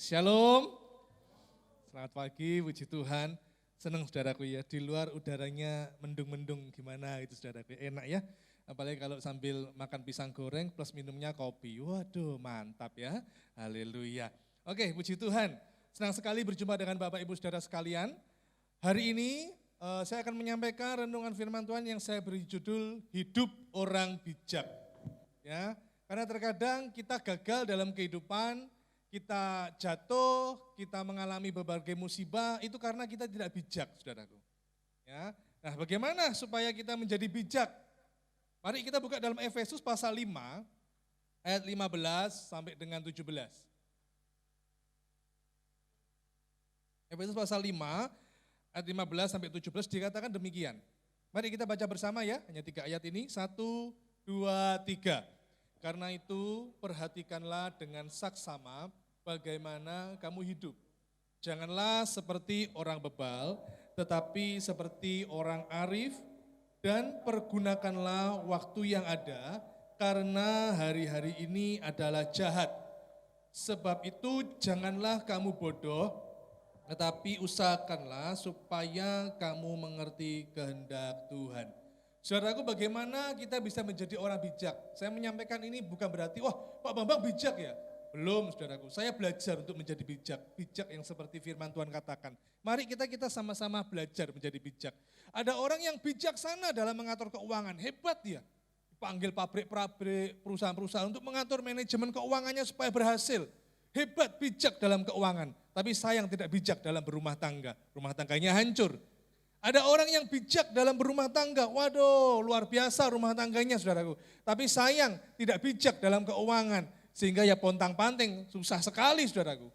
Shalom, selamat pagi, puji Tuhan. Senang saudaraku ya, di luar udaranya mendung-mendung gimana gitu saudaraku. Enak ya, apalagi kalau sambil makan pisang goreng plus minumnya kopi. Waduh mantap ya, haleluya. Oke, puji Tuhan. Senang sekali berjumpa dengan Bapak Ibu Saudara sekalian. Hari ini saya akan menyampaikan renungan firman Tuhan yang saya beri judul Hidup Orang Bijak. Ya, karena terkadang kita gagal dalam kehidupan, kita jatuh, kita mengalami berbagai musibah, itu karena kita tidak bijak, saudaraku. Ya, nah bagaimana supaya kita menjadi bijak? Mari kita buka dalam Efesus pasal 5, ayat 15 sampai dengan 17. Efesus pasal 5, ayat 15 sampai 17 dikatakan demikian. Mari kita baca bersama ya, hanya 3 ayat ini, 1, 2, 3. Karena itu perhatikanlah dengan saksama bagaimana kamu hidup. Janganlah seperti orang bebal, tetapi seperti orang arif, dan pergunakanlah waktu yang ada, karena hari-hari ini adalah jahat. Sebab itu janganlah kamu bodoh, tetapi usahakanlah supaya kamu mengerti kehendak Tuhan. Saudaraku, bagaimana kita bisa menjadi orang bijak? Saya menyampaikan ini bukan berarti, wah Pak Bambang bijak ya. Belum saudaraku, saya belajar untuk menjadi bijak. Bijak yang seperti firman Tuhan katakan. Mari kita sama-sama belajar menjadi bijak. Ada orang yang bijaksana dalam mengatur keuangan, hebat dia. Dipanggil pabrik-pabrik, perusahaan-perusahaan untuk mengatur manajemen keuangannya supaya berhasil. Hebat, bijak dalam keuangan. Tapi sayang tidak bijak dalam berumah tangga. Rumah tangganya hancur. Ada orang yang bijak dalam berumah tangga, waduh luar biasa rumah tangganya saudaraku. Tapi sayang tidak bijak dalam keuangan, sehingga ya pontang-panting, susah sekali saudaraku.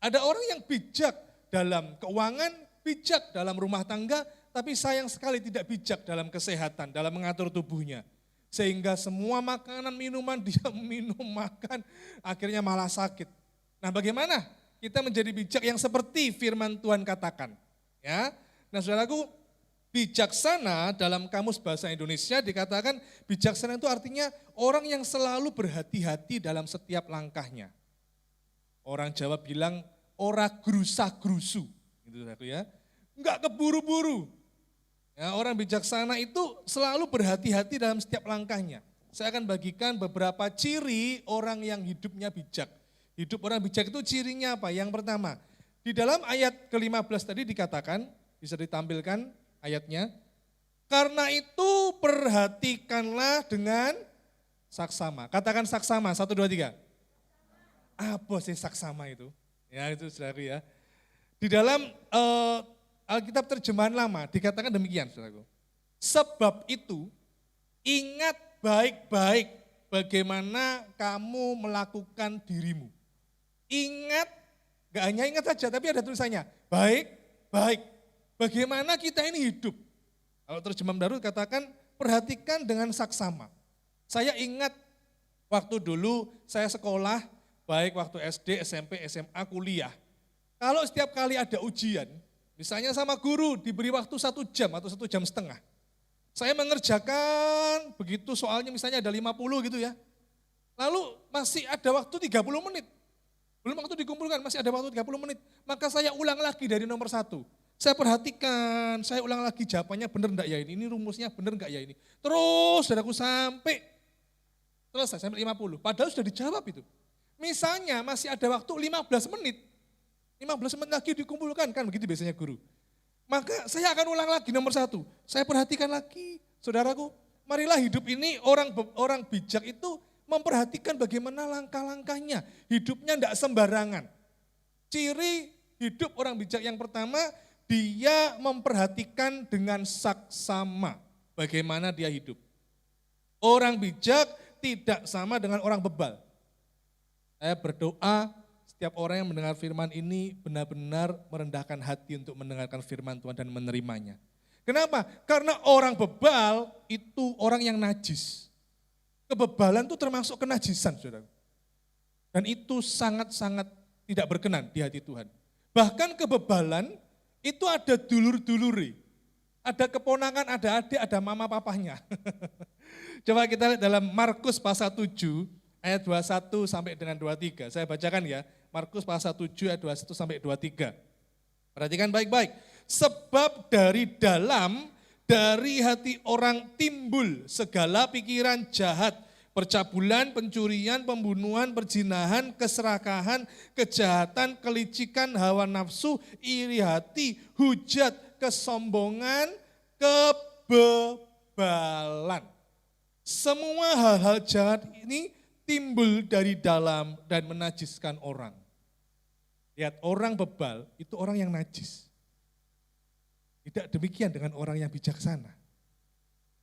Ada orang yang bijak dalam keuangan, bijak dalam rumah tangga, tapi sayang sekali tidak bijak dalam kesehatan, dalam mengatur tubuhnya. Sehingga semua makanan, minuman dia minum, makan, akhirnya malah sakit. Nah bagaimana kita menjadi bijak yang seperti firman Tuhan katakan? Ya. Nah saudaraku, bijaksana dalam kamus bahasa Indonesia dikatakan bijaksana itu artinya orang yang selalu berhati-hati dalam setiap langkahnya. Orang Jawa bilang ora grusa-grusu, gitu saudaraku ya. Enggak keburu-buru. Ya, orang bijaksana itu selalu berhati-hati dalam setiap langkahnya. Saya akan bagikan beberapa ciri orang yang hidupnya bijak. Hidup orang bijak itu cirinya apa? Yang pertama, di dalam ayat ke-15 tadi dikatakan, bisa ditampilkan ayatnya. Karena itu perhatikanlah dengan saksama. Katakan saksama, 1, 2, 3. Apa sih saksama itu? Ya itu saudaraku ya. Di dalam Alkitab terjemahan lama dikatakan demikian saudaraku. Sebab itu ingat baik-baik bagaimana kamu melakukan dirimu. Ingat, gak hanya ingat saja tapi ada tulisannya. Baik. Bagaimana kita ini hidup? Kalau terjemahan baru katakan perhatikan dengan saksama. Saya ingat waktu dulu saya sekolah, baik waktu SD, SMP, SMA, kuliah. Kalau setiap kali ada ujian, misalnya sama guru diberi waktu 1 jam atau 1 jam setengah. Saya mengerjakan begitu soalnya misalnya ada 50 gitu ya. Lalu masih ada waktu 30 menit. Belum waktu dikumpulkan, masih ada waktu 30 menit. Maka saya ulang lagi dari nomor 1. Saya perhatikan, saya ulang lagi jawabannya benar enggak ya ini rumusnya benar enggak ya ini. Terus saudaraku sampai selesai, sampai 50, padahal sudah dijawab itu. Misalnya masih ada waktu 15 menit lagi dikumpulkan, kan begitu biasanya guru. Maka saya akan ulang lagi nomor 1, saya perhatikan lagi, saudaraku, marilah hidup ini orang bijak itu memperhatikan bagaimana langkah-langkahnya, hidupnya enggak sembarangan. Ciri hidup orang bijak yang pertama, dia memperhatikan dengan saksama bagaimana dia hidup. Orang bijak tidak sama dengan orang bebal. Saya berdoa setiap orang yang mendengar firman ini benar-benar merendahkan hati untuk mendengarkan firman Tuhan dan menerimanya. Kenapa? Karena orang bebal itu orang yang najis. Kebebalan itu termasuk kenajisan, saudara. Dan itu sangat-sangat tidak berkenan di hati Tuhan. Bahkan kebebalan itu ada dulur-duluri, ada keponakan, ada adik, ada mama papahnya. Coba kita lihat dalam Markus pasal 7 ayat 21 sampai dengan 23. Saya bacakan ya. Markus pasal 7 ayat 21 sampai 23. Perhatikan baik-baik. Sebab dari dalam, dari hati orang timbul segala pikiran jahat, percabulan, pencurian, pembunuhan, perzinahan, keserakahan, kejahatan, kelicikan, hawa nafsu, iri hati, hujat, kesombongan, kebebalan. Semua hal-hal jahat ini timbul dari dalam dan menajiskan orang. Lihat, orang bebal itu orang yang najis. Tidak demikian dengan orang yang bijaksana.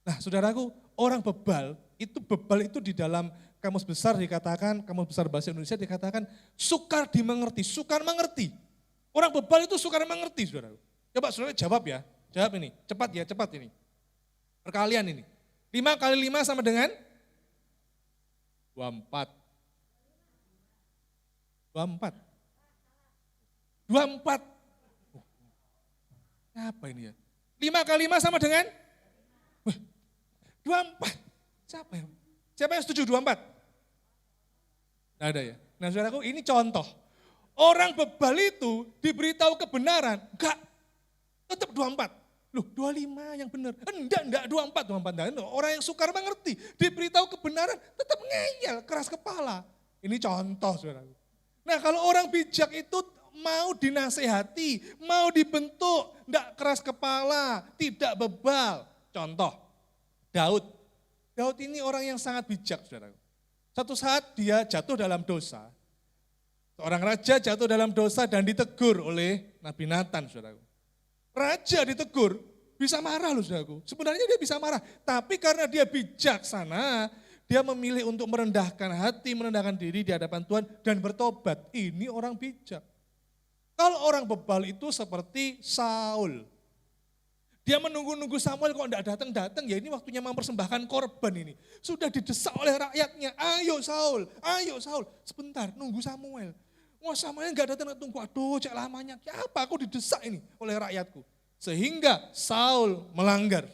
Nah, saudaraku, orang bebal itu di dalam kamus besar dikatakan, kamus besar bahasa Indonesia dikatakan sukar dimengerti, sukar mengerti. Orang bebal itu sukar mengerti, saudaraku. Coba saudara jawab ya, jawab ini, cepat ya, cepat ini. Perkalian ini. 5 kali 5 sama dengan 24. 24. 24. Apa ini ya? 5 kali 5 sama dengan? 24. Siapa yang? Siapa yang setuju 24? Nggak ada ya? Nah saudaraku, ini contoh. Orang bebal itu diberitahu kebenaran, enggak. Tetap 24. Loh 25 yang benar. Enggak 24. Orang yang sukar mengerti, diberitahu kebenaran, tetap ngeyel, keras kepala. Ini contoh saudaraku. Nah kalau orang bijak itu mau dinasehati, mau dibentuk, enggak keras kepala, tidak bebal. Contoh, Daud. Daud ini orang yang sangat bijak, saudaraku. Satu saat dia jatuh dalam dosa. Seorang raja jatuh dalam dosa dan ditegur oleh Nabi Nathan, saudaraku. Raja ditegur, bisa marah loh, saudaraku. Sebenarnya dia bisa marah, tapi karena dia bijaksana, dia memilih untuk merendahkan hati, merendahkan diri di hadapan Tuhan dan bertobat. Ini orang bijak. Kalau orang bebal itu seperti Saul. Dia menunggu-nunggu Samuel kok enggak datang-datang, ya ini waktunya mempersembahkan korban ini. Sudah didesak oleh rakyatnya, ayo Saul, sebentar nunggu Samuel. Wah Samuel enggak datang, tunggu, aduh cek lamanya, apa aku didesak ini oleh rakyatku. Sehingga Saul melanggar.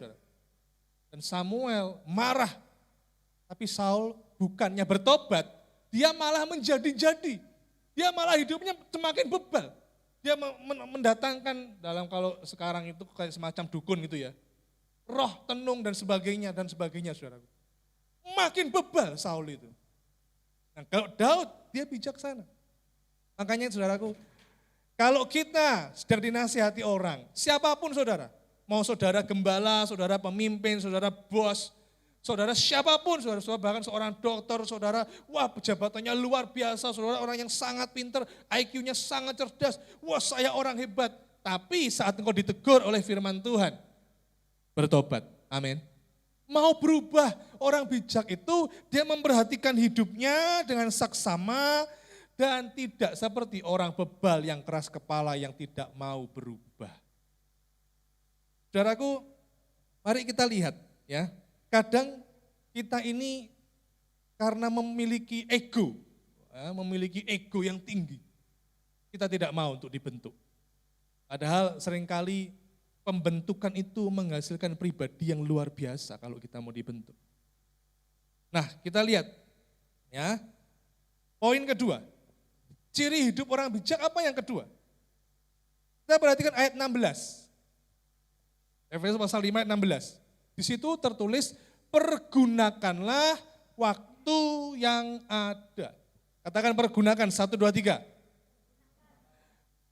Dan Samuel marah, tapi Saul bukannya bertobat, dia malah menjadi-jadi. Dia malah hidupnya semakin bebal. Dia mendatangkan dalam kalau sekarang itu kayak semacam dukun gitu ya. Roh tenung dan sebagainya saudaraku. Makin bebal Saul itu. Nah kalau Daud dia bijaksana. Makanya saudaraku, kalau kita sedang dinasihati orang, siapapun saudara, mau saudara gembala, saudara pemimpin, saudara bos, saudara siapapun, saudara bahkan seorang dokter, saudara, wah pejabatannya luar biasa, saudara orang yang sangat pintar, IQ-nya sangat cerdas, wah saya orang hebat. Tapi saat engkau ditegur oleh firman Tuhan, bertobat, amin. Mau berubah, orang bijak itu dia memperhatikan hidupnya dengan saksama dan tidak seperti orang bebal yang keras kepala yang tidak mau berubah. Saudaraku, mari kita lihat ya. Kadang kita ini karena memiliki ego yang tinggi, kita tidak mau untuk dibentuk. Padahal seringkali pembentukan itu menghasilkan pribadi yang luar biasa kalau kita mau dibentuk. Nah kita lihat ya, poin kedua, ciri hidup orang bijak apa yang kedua? Kita perhatikan ayat 16, Efesus pasal 5 ayat 16. Di situ tertulis, pergunakanlah waktu yang ada. Katakan pergunakan, 1, 2, 3.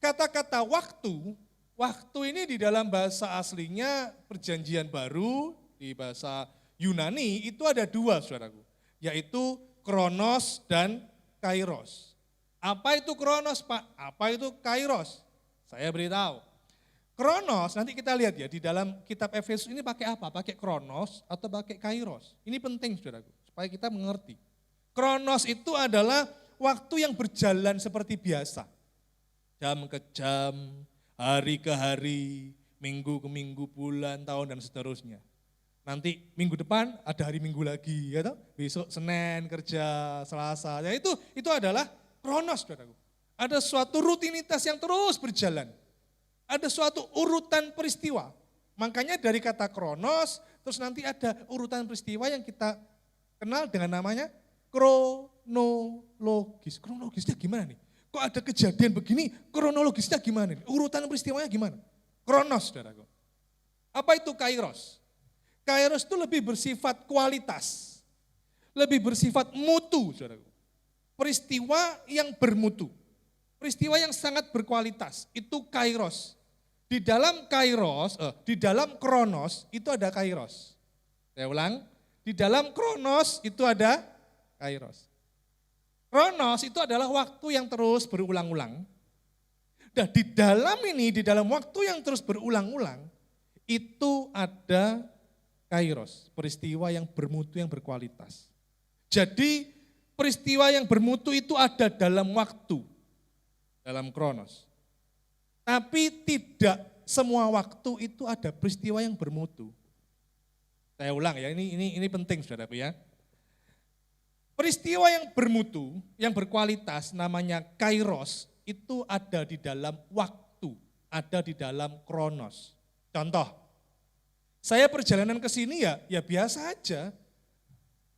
Kata-kata waktu ini di dalam bahasa aslinya perjanjian baru, di bahasa Yunani itu ada 2 saudaraku. Yaitu kronos dan kairos. Apa itu kronos Pak? Apa itu kairos? Saya beritahu. Kronos, nanti kita lihat ya di dalam kitab Efesus ini pakai apa? Pakai kronos atau pakai kairos? Ini penting saudaraku, supaya kita mengerti. Kronos itu adalah waktu yang berjalan seperti biasa. Jam ke jam, hari ke hari, minggu ke minggu, bulan, tahun, dan seterusnya. Nanti minggu depan ada hari minggu lagi, ya toh? Besok Senin kerja, Selasa, ya itu adalah kronos saudaraku. Ada suatu rutinitas yang terus berjalan. Ada suatu urutan peristiwa. Makanya dari kata kronos, terus nanti ada urutan peristiwa yang kita kenal dengan namanya kronologis. Kronologisnya gimana nih? kok ada kejadian begini, kronologisnya gimana? Urutan peristiwanya gimana? Kronos, saudaraku. Apa itu kairos? Kairos itu lebih bersifat kualitas, lebih bersifat mutu, saudaraku. Peristiwa yang bermutu, peristiwa yang sangat berkualitas, itu kairos. Di dalam kairos, di dalam kronos itu ada kairos. Saya ulang, di dalam kronos itu ada kairos. Kronos itu adalah waktu yang terus berulang-ulang. Dan di dalam ini, di dalam waktu yang terus berulang-ulang, itu ada kairos, peristiwa yang bermutu, yang berkualitas. Jadi peristiwa yang bermutu itu ada dalam waktu, dalam kronos. Tapi tidak semua waktu itu ada peristiwa yang bermutu. Saya ulang ya, ini penting saudaraku ya. Peristiwa yang bermutu, yang berkualitas namanya kairos, itu ada di dalam waktu, ada di dalam kronos. Contoh, saya perjalanan ke sini ya biasa aja.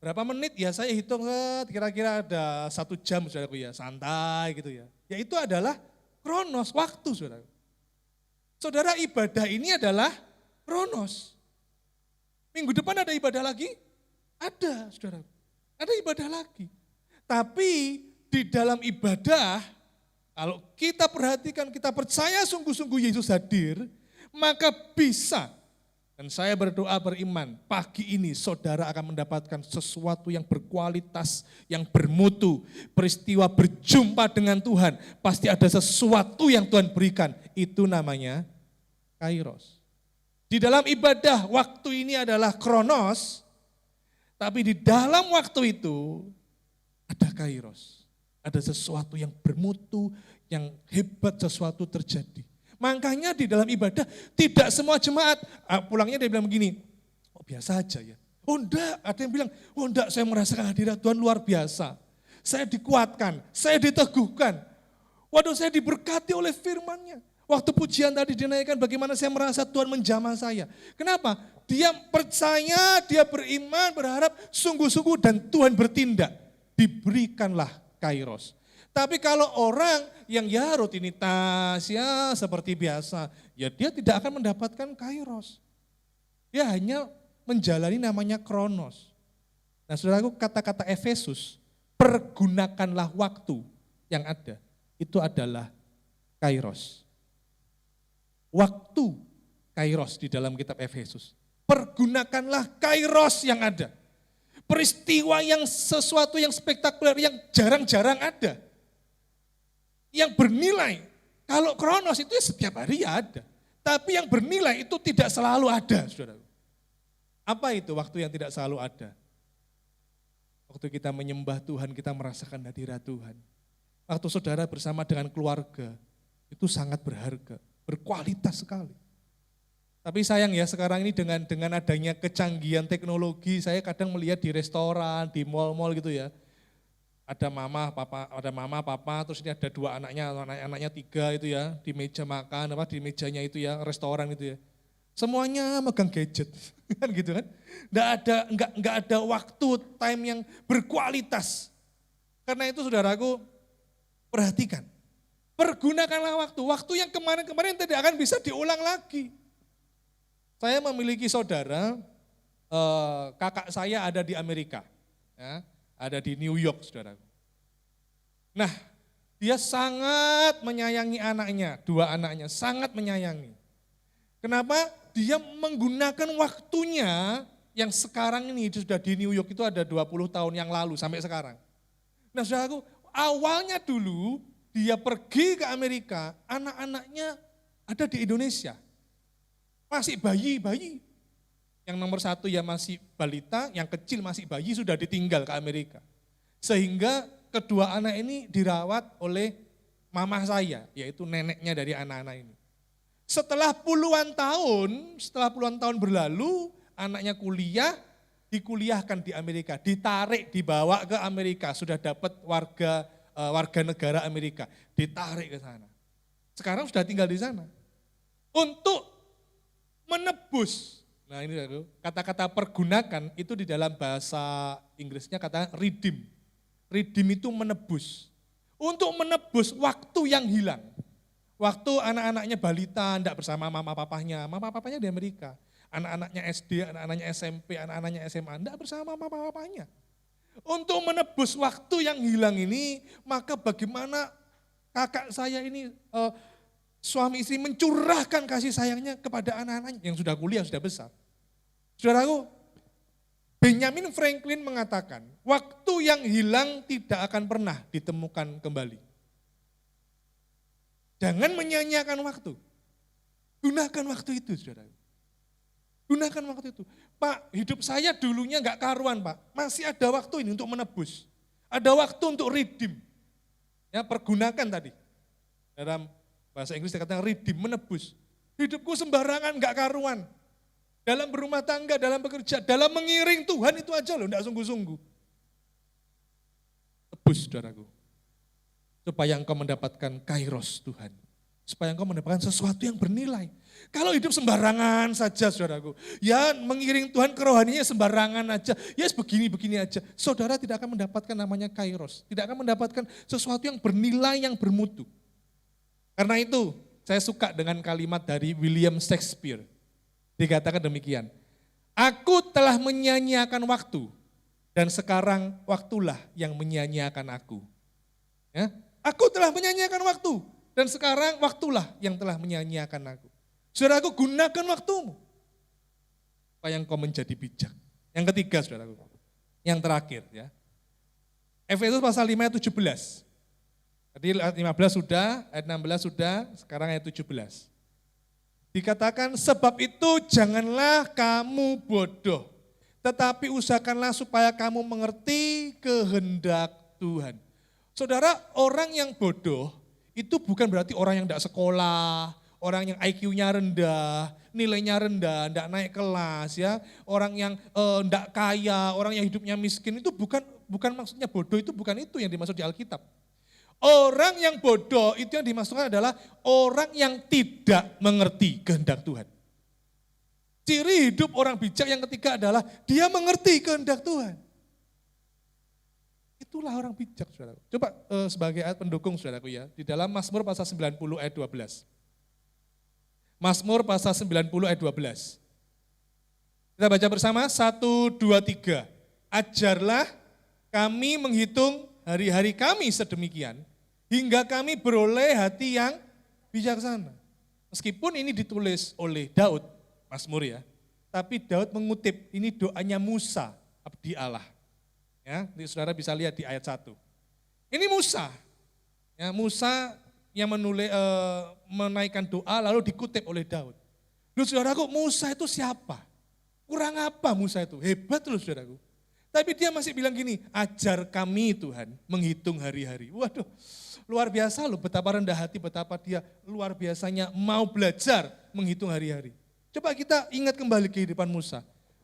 Berapa menit ya saya hitung kira-kira ada 1 jam saudaraku ya, santai gitu ya. Ya itu adalah kronos, waktu saudara. Saudara, ibadah ini adalah kronos. Minggu depan ada ibadah lagi? Ada saudara. Ada ibadah lagi. Tapi di dalam ibadah, kalau kita perhatikan, kita percaya sungguh-sungguh Yesus hadir, maka bisa. Dan saya berdoa beriman, pagi ini saudara akan mendapatkan sesuatu yang berkualitas, yang bermutu. Peristiwa berjumpa dengan Tuhan, pasti ada sesuatu yang Tuhan berikan. Itu namanya kairos. Di dalam ibadah, waktu ini adalah kronos, tapi di dalam waktu itu ada kairos. Ada sesuatu yang bermutu, yang hebat, sesuatu terjadi. Makanya di dalam ibadah tidak semua jemaat, pulangnya dia bilang begini, oh biasa aja ya. Oh enggak, ada yang bilang, oh enggak, saya merasakan hadirat Tuhan luar biasa. Saya dikuatkan, saya diteguhkan. Waduh, saya diberkati oleh firman-Nya. Waktu pujian tadi dinaikkan bagaimana saya merasa Tuhan menjamah saya. Kenapa? Dia percaya, dia beriman, berharap sungguh-sungguh dan Tuhan bertindak. Diberikanlah kairos. Tapi kalau orang yang ya rutinitas, ya seperti biasa, ya dia tidak akan mendapatkan kairos. Dia hanya menjalani namanya kronos. Nah saudaraku, kata-kata Efesus, pergunakanlah waktu yang ada, itu adalah kairos. Waktu kairos di dalam kitab Efesus. Pergunakanlah kairos yang ada. Peristiwa yang sesuatu yang spektakuler, yang jarang-jarang ada. Yang bernilai, kalau kronos itu setiap hari ya ada. Tapi yang bernilai itu tidak selalu ada, saudara. Apa itu waktu yang tidak selalu ada? Waktu kita menyembah Tuhan, kita merasakan hadirat Tuhan. Waktu saudara bersama dengan keluarga, itu sangat berharga, berkualitas sekali. Tapi sayang ya sekarang ini dengan adanya kecanggihan teknologi, saya kadang melihat di restoran, di mal-mal gitu ya. Ada mama, papa, terus ini ada 2 anaknya, anaknya 3 itu ya, di meja makan, di mejanya itu ya, restoran itu ya. Semuanya megang gadget, kan gitu kan. Nggak ada waktu, time yang berkualitas. Karena itu saudaraku, perhatikan. Pergunakanlah waktu yang kemarin-kemarin tidak akan bisa diulang lagi. Saya memiliki saudara, kakak saya ada di Amerika, ya, ada di New York, saudara. Nah, dia sangat menyayangi anaknya, 2 anaknya, sangat menyayangi. Kenapa? Dia menggunakan waktunya yang sekarang ini sudah di New York itu ada 20 tahun yang lalu sampai sekarang. Nah, saudaraku, awalnya dulu dia pergi ke Amerika, anak-anaknya ada di Indonesia. Masih bayi. Yang nomor 1 ya masih balita, yang kecil masih bayi sudah ditinggal ke Amerika. Sehingga kedua anak ini dirawat oleh mama saya, yaitu neneknya dari anak-anak ini. Setelah puluhan tahun berlalu, anaknya kuliah, dikuliahkan di Amerika, ditarik, dibawa ke Amerika, sudah dapat warga negara Amerika, ditarik ke sana. Sekarang sudah tinggal di sana. Untuk menebus. Nah ini kata-kata pergunakan itu di dalam bahasa Inggrisnya kata redeem. Redeem itu menebus. untuk menebus waktu yang hilang. Waktu anak-anaknya balita tidak bersama mama papanya di Amerika. Anak-anaknya SD, anak-anaknya SMP, anak-anaknya SMA, tidak bersama mama papanya. Untuk menebus waktu yang hilang ini, maka bagaimana kakak saya ini, suami istri mencurahkan kasih sayangnya kepada anak-anaknya yang sudah kuliah, sudah besar. Saudaraku, Benjamin Franklin mengatakan, waktu yang hilang tidak akan pernah ditemukan kembali. Jangan menyanyiakan waktu. Gunakan waktu itu, saudara. Gunakan waktu itu. Pak, hidup saya dulunya enggak karuan, Pak. Masih ada waktu ini untuk menebus. Ada waktu untuk redeem. Ya, pergunakan tadi. Dalam bahasa Inggris dikatakan redeem, menebus. Hidupku sembarangan, enggak karuan. Dalam berumah tangga, dalam bekerja, dalam mengiring Tuhan itu aja loh, enggak sungguh-sungguh. Tebus, saudaraku. Supaya engkau mendapatkan kairos Tuhan. Supaya engkau mendapatkan sesuatu yang bernilai. Kalau hidup sembarangan saja, saudaraku. Ya mengiring Tuhan kerohaniannya sembarangan aja. Ya begini-begini aja. Saudara tidak akan mendapatkan namanya kairos. Tidak akan mendapatkan sesuatu yang bernilai, yang bermutu. Karena itu, saya suka dengan kalimat dari William Shakespeare. Dikatakan demikian. Aku telah menyanyiakan waktu. Dan sekarang waktulah yang menyanyiakan aku. Ya, aku telah menyanyiakan waktu, dan sekarang waktulah yang telah menyanyiakan aku. Saudaraku, gunakan waktumu, supaya engkau menjadi bijak. Yang ketiga, saudaraku, yang terakhir ya. Efesus pasal 5 ayat 17. Tadi ayat 15 sudah, ayat 16 sudah, sekarang ayat 17. Dikatakan, sebab itu janganlah kamu bodoh, tetapi usahakanlah supaya kamu mengerti kehendak Tuhan. Saudara, orang yang bodoh itu bukan berarti orang yang tidak sekolah, orang yang IQ-nya rendah, nilainya rendah, tidak naik kelas ya, orang yang tidak kaya, orang yang hidupnya miskin, itu bukan maksudnya bodoh, itu bukan itu yang dimaksud di Alkitab. Orang yang bodoh itu yang dimaksudkan adalah orang yang tidak mengerti kehendak Tuhan. Ciri hidup orang bijak yang ketiga adalah dia mengerti kehendak Tuhan. Itulah orang bijak, saudara. Coba sebagai ayat pendukung, saudaraku ya, di dalam Mazmur pasal 90 ayat 12. Mazmur pasal 90 ayat 12. Kita baca bersama, 1, 2, 3. Ajarlah kami menghitung hari-hari kami sedemikian, hingga kami beroleh hati yang bijaksana. Meskipun ini ditulis oleh Daud, Mazmur ya, tapi Daud mengutip, ini doanya Musa, abdi Allah. Ya, saudara bisa lihat di ayat 1. Ini Musa. Ya, Musa yang menaikkan doa lalu dikutip oleh Daud. Loh saudaraku, Musa itu siapa? Kurang apa Musa itu? Hebat loh saudaraku. Tapi dia masih bilang gini, ajar kami Tuhan menghitung hari-hari. Waduh, luar biasa loh betapa rendah hati, betapa dia luar biasanya mau belajar menghitung hari-hari. Coba kita ingat kembali kehidupan Musa.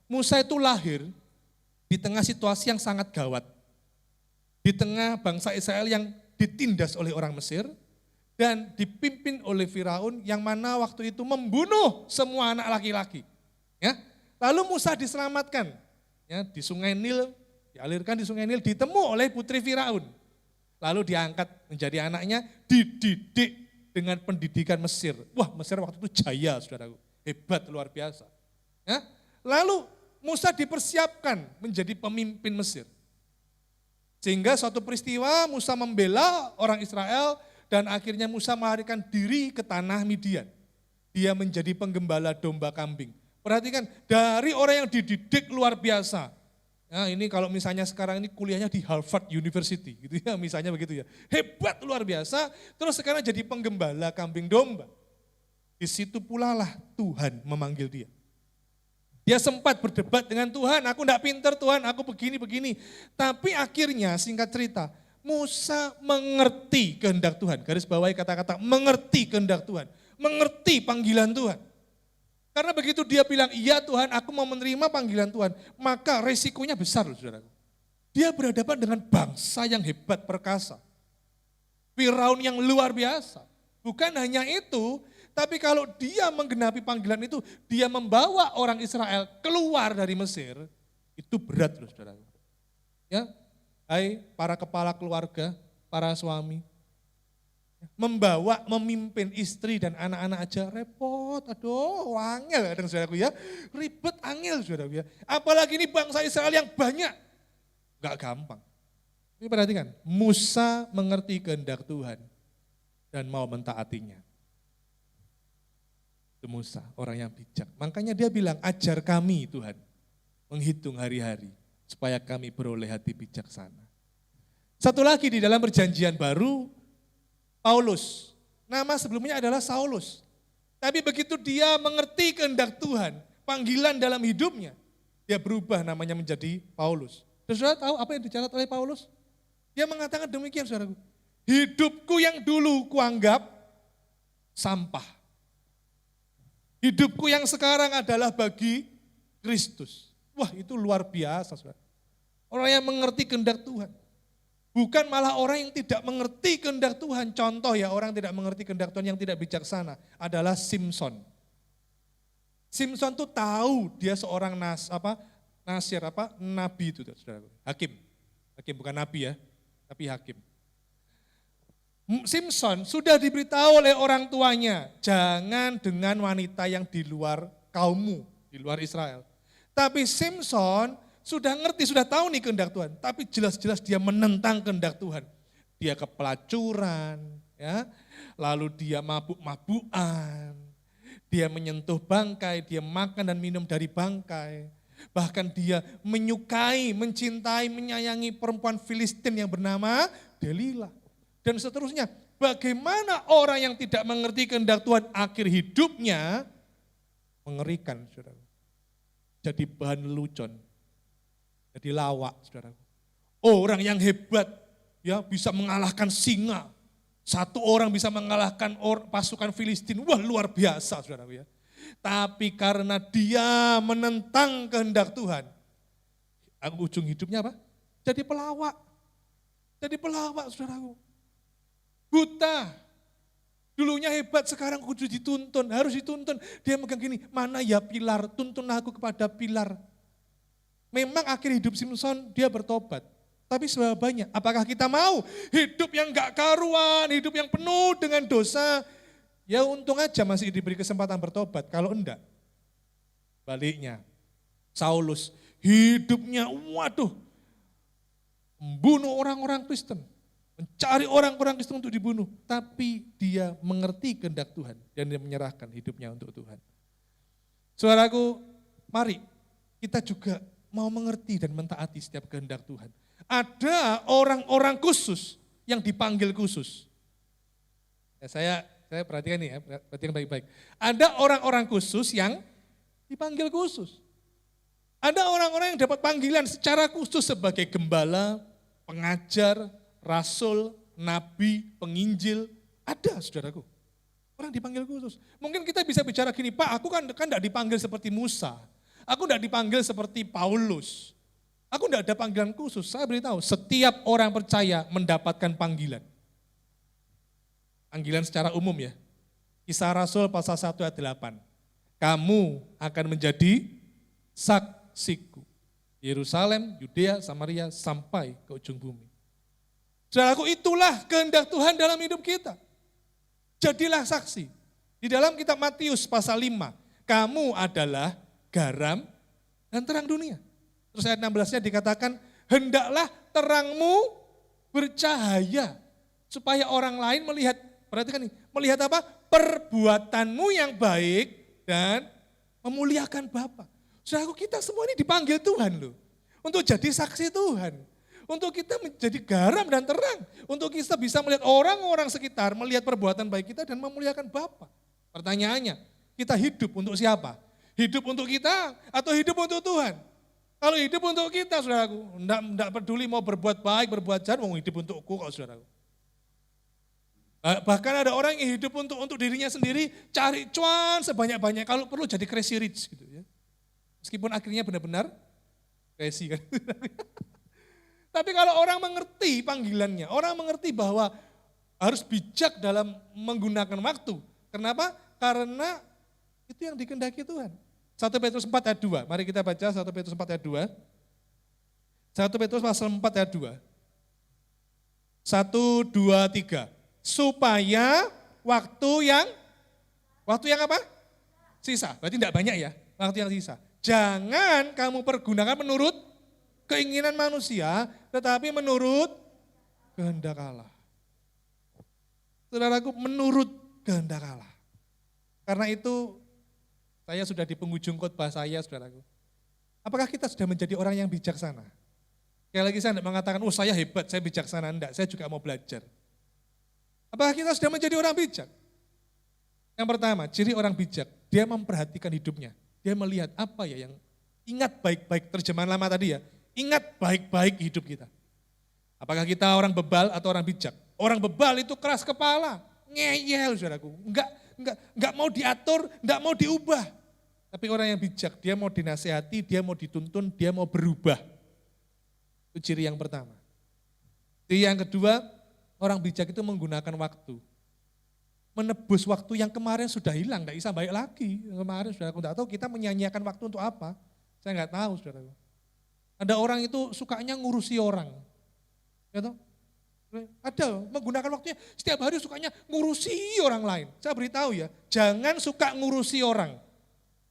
Musa itu lahir di tengah situasi yang sangat gawat. Di tengah bangsa Israel yang ditindas oleh orang Mesir dan dipimpin oleh Firaun yang mana waktu itu membunuh semua anak laki-laki. Ya. Lalu Musa diselamatkan ya, di Sungai Nil, dialirkan di Sungai Nil, ditemu oleh putri Firaun. Lalu diangkat menjadi anaknya, dididik dengan pendidikan Mesir. Wah, Mesir waktu itu jaya, saudaraku. Hebat, luar biasa. Ya. Lalu Musa dipersiapkan menjadi pemimpin Mesir. Sehingga suatu peristiwa Musa membela orang Israel dan akhirnya Musa melarikan diri ke tanah Midian. Dia menjadi penggembala domba kambing. Perhatikan, dari orang yang dididik luar biasa. Nah, ini kalau misalnya sekarang ini kuliahnya di Harvard University gitu ya, misalnya begitu ya. Hebat luar biasa, terus sekarang jadi penggembala kambing domba. Di situ pula lah Tuhan memanggil dia. Dia sempat berdebat dengan Tuhan, aku enggak pinter Tuhan, aku begini-begini. Tapi akhirnya singkat cerita, Musa mengerti kehendak Tuhan. Garis bawahi kata-kata mengerti kehendak Tuhan, mengerti panggilan Tuhan. Karena begitu dia bilang, iya Tuhan aku mau menerima panggilan Tuhan, maka resikonya besar loh saudaraku. Dia berhadapan dengan bangsa yang hebat perkasa. Firaun yang luar biasa. Bukan hanya itu, tapi kalau dia menggenapi panggilan itu, dia membawa orang Israel keluar dari Mesir, itu berat loh saudara. Ya, hai para kepala keluarga, para suami. Membawa, memimpin istri dan anak-anak aja repot, aduh angel kadang saudaraku ya, ribet angel saudaraku ya. Apalagi ini bangsa Israel yang banyak, gak gampang. Ini perhatikan, Musa mengerti kehendak Tuhan dan mau mentaatinya. Itu Musa, orang yang bijak. Makanya dia bilang, ajar kami Tuhan, menghitung hari-hari, supaya kami beroleh hati bijaksana. Satu lagi di dalam perjanjian baru, Paulus, nama sebelumnya adalah Saulus. Tapi begitu dia mengerti kehendak Tuhan, panggilan dalam hidupnya, dia berubah namanya menjadi Paulus. Saudara tahu apa yang dicatat oleh Paulus? Dia mengatakan demikian saudaraku, hidupku yang dulu kuanggap sampah. Hidupku yang sekarang adalah bagi Kristus. Wah itu luar biasa saudara. Orang yang mengerti kehendak Tuhan. Bukan malah orang yang tidak mengerti kehendak Tuhan. Contoh ya orang tidak mengerti kehendak Tuhan yang tidak bijaksana adalah Simson. Simson tuh tahu dia seorang nabi itu saudara. Hakim bukan nabi ya, tapi hakim. Simson sudah diberitahu oleh orang tuanya, jangan dengan wanita yang di luar kaummu, di luar Israel. Tapi Simson sudah ngerti, sudah tahu nih kehendak Tuhan, tapi jelas-jelas dia menentang kehendak Tuhan. Dia kepelacuran, ya, lalu dia mabuk-mabukan, dia menyentuh bangkai, dia makan dan minum dari bangkai. Bahkan dia menyukai, mencintai, menyayangi perempuan Filistin yang bernama Delilah. Dan seterusnya, bagaimana orang yang tidak mengerti kehendak Tuhan akhir hidupnya mengerikan, saudara. Jadi bahan lelucon. Jadi lawak, saudara. Orang yang hebat, ya bisa mengalahkan singa. Satu orang bisa mengalahkan pasukan Filistin. Wah luar biasa, saudara. Ya. Tapi karena dia menentang kehendak Tuhan, ujung hidupnya apa? Jadi pelawak. Jadi pelawak, saudaraku. Buta. Dulunya hebat, sekarang kudu dituntun, harus dituntun. Dia megang gini, mana ya pilar, tuntun aku kepada pilar. Memang akhir hidup Simson dia bertobat. Tapi sebenarnya apakah kita mau hidup yang gak karuan, hidup yang penuh dengan dosa? Ya untung aja masih diberi kesempatan bertobat, kalau enggak. Baliknya, Saulus hidupnya waduh, membunuh orang-orang Kristen. Mencari orang-orang Kristen untuk dibunuh. Tapi dia mengerti kehendak Tuhan dan dia menyerahkan hidupnya untuk Tuhan. Saudaraku, mari kita juga mau mengerti dan mentaati setiap kehendak Tuhan. Ada orang-orang khusus yang dipanggil khusus. Ya, saya perhatikan nih ya, perhatikan baik-baik. Ada orang-orang khusus yang dipanggil khusus. Ada orang-orang yang dapat panggilan secara khusus sebagai gembala, pengajar, rasul, nabi, penginjil. Ada saudaraku. Orang dipanggil khusus. Mungkin kita bisa bicara gini, Pak aku kan tidak dipanggil seperti Musa. Aku tidak dipanggil seperti Paulus. Aku tidak ada panggilan khusus. Saya beritahu, setiap orang percaya mendapatkan panggilan. Panggilan secara umum ya. Kisah Rasul pasal 1 ayat 8. Kamu akan menjadi saksiku. Yerusalem, Yudea, Samaria, sampai ke ujung bumi. Saudaraku, itulah kehendak Tuhan dalam hidup kita. Jadilah saksi. Di dalam kitab Matius pasal 5. Kamu adalah garam dan terang dunia. Terus ayat 16-nya dikatakan, hendaklah terangmu bercahaya. Supaya orang lain melihat, perhatikan nih, melihat apa? Perbuatanmu yang baik dan memuliakan Bapa. Saudaraku, kita semua ini dipanggil Tuhan loh. Untuk jadi saksi Tuhan. Untuk kita menjadi garam dan terang. Untuk kita bisa melihat orang-orang sekitar, melihat perbuatan baik kita dan memuliakan Bapa. Pertanyaannya, kita hidup untuk siapa? Hidup untuk kita atau hidup untuk Tuhan? Kalau hidup untuk kita, saudaraku, enggak peduli mau berbuat baik, berbuat jahat, mau hidup untukku kok saudaraku. Bahkan ada orang yang hidup untuk dirinya sendiri, cari cuan sebanyak-banyak, kalau perlu jadi crazy rich gitu ya. Meskipun akhirnya benar-benar crazy kan. Tapi kalau orang mengerti panggilannya, orang mengerti bahwa harus bijak dalam menggunakan waktu. Kenapa? Karena itu yang dikehendaki Tuhan. 1 Petrus 4 ayat 2, mari kita baca 1 Petrus 4 ayat 2. 1 Petrus pasal 4 ayat 2. 1, 2, 3. Supaya waktu yang apa? Sisa. Berarti tidak banyak ya, waktu yang sisa. Jangan kamu pergunakan menurut keinginan manusia, tetapi menurut kehendak Allah. Saudaraku, menurut kehendak Allah. Karena itu, saya sudah di penghujung khotbah saya, saudaraku. Apakah kita sudah menjadi orang yang bijaksana? Sekali lagi saya tidak mengatakan, oh saya hebat, saya bijaksana. Enggak, saya juga mau belajar. Apakah kita sudah menjadi orang bijak? Yang pertama, ciri orang bijak, dia memperhatikan hidupnya. Dia melihat apa ya yang, ingat baik-baik, terjemahan lama tadi ya, ingat baik-baik hidup kita. Apakah kita orang bebal atau orang bijak? Orang bebal itu keras kepala, ngeyel saudaraku, enggak mau diatur, enggak mau diubah. Tapi orang yang bijak, dia mau dinasehati, dia mau dituntun, dia mau berubah. Itu ciri yang pertama. Ciri yang kedua, orang bijak itu menggunakan waktu. Menebus waktu yang kemarin sudah hilang, enggak bisa balik lagi. Kemarin saudaraku, enggak tahu kita menyanyiakan waktu untuk apa. Saya enggak tahu saudaraku. Ada orang itu sukanya ngurusi orang. Ya toh? Ada menggunakan waktunya setiap hari sukanya ngurusi orang lain. Saya beritahu ya, jangan suka ngurusi orang.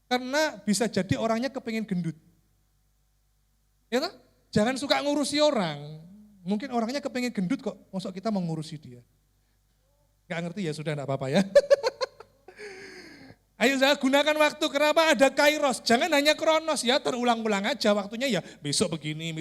Karena bisa jadi orangnya kepengen gendut. Ya toh? Jangan suka ngurusi orang. Mungkin orangnya kepengen gendut kok, maksud kita mau ngurusi dia. Gak ngerti ya, sudah enggak apa-apa ya. Ayo saya gunakan waktu, kenapa ada kairos? Jangan hanya kronos ya, terulang-ulang aja waktunya ya, besok begini.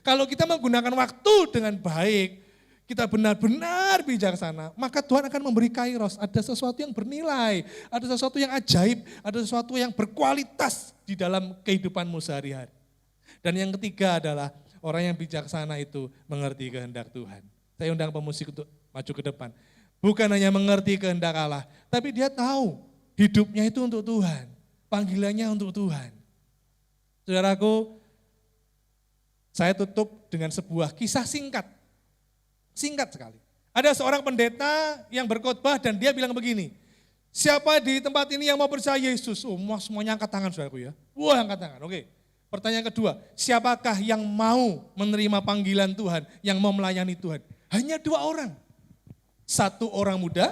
Kalau kita menggunakan waktu dengan baik, kita benar-benar bijaksana, maka Tuhan akan memberi kairos. Ada sesuatu yang bernilai, ada sesuatu yang ajaib, ada sesuatu yang berkualitas di dalam kehidupanmu sehari-hari. Dan yang ketiga adalah orang yang bijaksana itu mengerti kehendak Tuhan. Saya undang pemusik untuk maju ke depan. Bukan hanya mengerti kehendak Allah, tapi dia tahu hidupnya itu untuk Tuhan, panggilannya untuk Tuhan. Saudaraku, saya tutup dengan sebuah kisah singkat. Singkat sekali. Ada seorang pendeta yang berkhotbah dan dia bilang begini, siapa di tempat ini yang mau percaya Yesus? Oh, semuanya angkat tangan saudaraku ya. Wah, angkat tangan, oke. Pertanyaan kedua, siapakah yang mau menerima panggilan Tuhan, yang mau melayani Tuhan? Hanya 2 orang. 1 orang muda,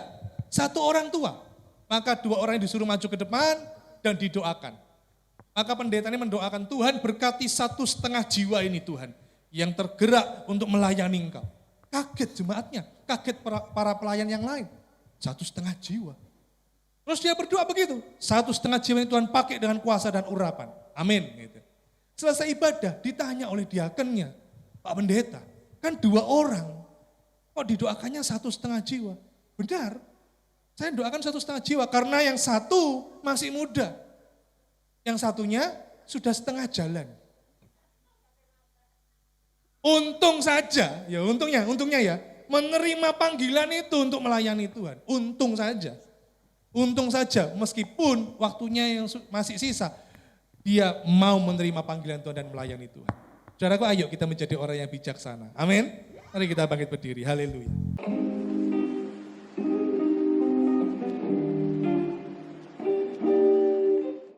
1 orang tua. Maka 2 orang yang disuruh maju ke depan dan didoakan. Maka pendeta ini mendoakan, Tuhan berkati 1,5 jiwa ini Tuhan, yang tergerak untuk melayani Engkau. Kaget jemaatnya, kaget para pelayan yang lain. 1,5 jiwa. Terus dia berdoa begitu, 1,5 jiwa ini Tuhan pakai dengan kuasa dan urapan. Amin. Gitu. Selesai ibadah, ditanya oleh diakennya, Pak Pendeta, kan 2 orang, kok didoakannya 1,5 jiwa? Benar, saya doakan 1,5 jiwa karena yang satu masih muda, yang satunya sudah setengah jalan. Untung saja, ya untungnya ya, menerima panggilan itu untuk melayani Tuhan. Untung saja meskipun waktunya yang masih sisa, dia mau menerima panggilan Tuhan dan melayani Tuhan. Saudaraku, ayo kita menjadi orang yang bijaksana. Amin. Mari kita bangkit berdiri, haleluya.